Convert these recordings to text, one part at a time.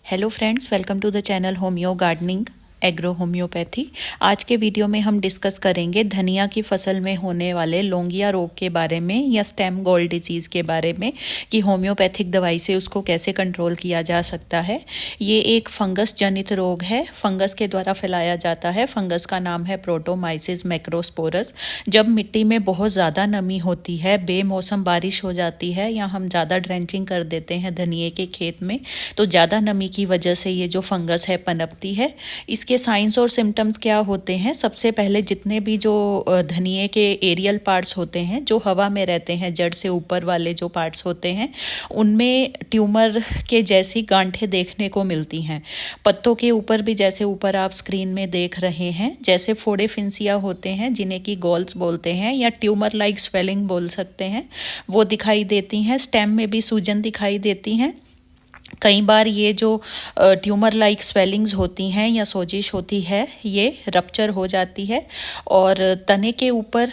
Hello friends, welcome to the channel homeo gardening agro homeopathy. आज के video में हम डिस्कस करेंगे धनिया की फसल में होने वाले लोंगिया रोग के बारे में या स्टेम गोल डिजीज़ के बारे में कि होम्योपैथिक दवाई से उसको कैसे कंट्रोल किया जा सकता है। ये एक फंगस जनित रोग है, फंगस के द्वारा फैलाया जाता है। फंगस का नाम है प्रोटोमाइसिस मैक्रोस्पोरस। जब मिट्टी में बहुत ज़्यादा नमी होती है, बेमौसम बारिश हो जाती है या हम ज़्यादा ड्रेंचिंग कर देते हैं धनिए के खेत में, तो ज़्यादा नमी की वजह से ये जो फंगस है पनपती है। इसके साइंस और सिम्टम्स क्या होते हैं? सबसे पहले जितने भी जो धनिए के एरियल पार्ट्स होते हैं जो हवा में रहते हैं, जड़ से ऊपर वाले जो पार्ट्स होते हैं, उनमें ट्यूमर के जैसी गांठें देखने को मिलती हैं। पत्तों के ऊपर भी, जैसे ऊपर आप स्क्रीन में देख रहे हैं, जैसे फोड़े फिंसिया होते हैं जिन्हें कि गॉल्स बोलते हैं या ट्यूमर लाइक स्वेलिंग बोल सकते हैं, वो दिखाई देती हैं। स्टेम में भी सूजन दिखाई देती हैं। कई बार ये जो ट्यूमर लाइक स्वेलिंग्स होती हैं या सोजिश होती है, ये रप्चर हो जाती है और तने के ऊपर,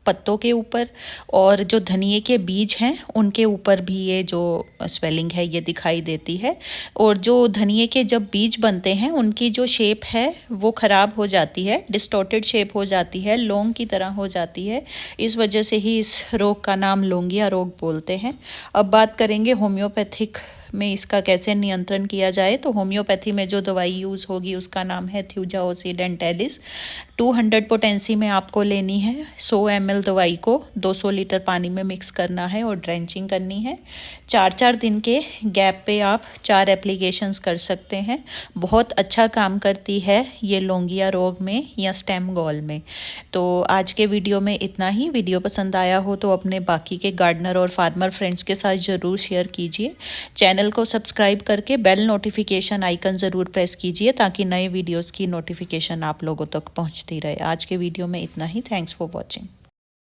पत्तों के ऊपर और जो धनिए के बीज हैं उनके ऊपर भी ये जो स्वेलिंग है ये दिखाई देती है। और जो धनिए के जब बीज बनते हैं उनकी जो शेप है वो ख़राब हो जाती है, डिस्टॉर्टेड शेप हो जाती है, लौंग की तरह हो जाती है। इस वजह से ही इस रोग का नाम लोंगिया रोग बोलते हैं। अब बात करेंगे होम्योपैथिक में इसका कैसे नियंत्रण किया जाए। तो होम्योपैथी में जो दवाई यूज़ होगी उसका नाम है थ्यूजाओसिड डेंटैलिस। 200 पोटेंसी में आपको लेनी है। 100 ml दवाई को 200 लीटर पानी में मिक्स करना है और ड्रेंचिंग करनी है। 4-4 दिन के गैप पे आप 4 एप्लीकेशंस कर सकते हैं। बहुत अच्छा काम करती है ये लोंगिया रोग में या स्टेम गॉल में। तो आज के वीडियो में इतना ही। वीडियो पसंद आया हो तो अपने बाकी के गार्डनर और फार्मर फ्रेंड्स के साथ ज़रूर शेयर कीजिए। चैनल को सब्सक्राइब करके बेल नोटिफिकेशन आइकन ज़रूर प्रेस कीजिए ताकि नए वीडियोस की नोटिफिकेशन आप लोगों तक पहुंचती रहे। आज के वीडियो में इतना ही। Thanks for watching.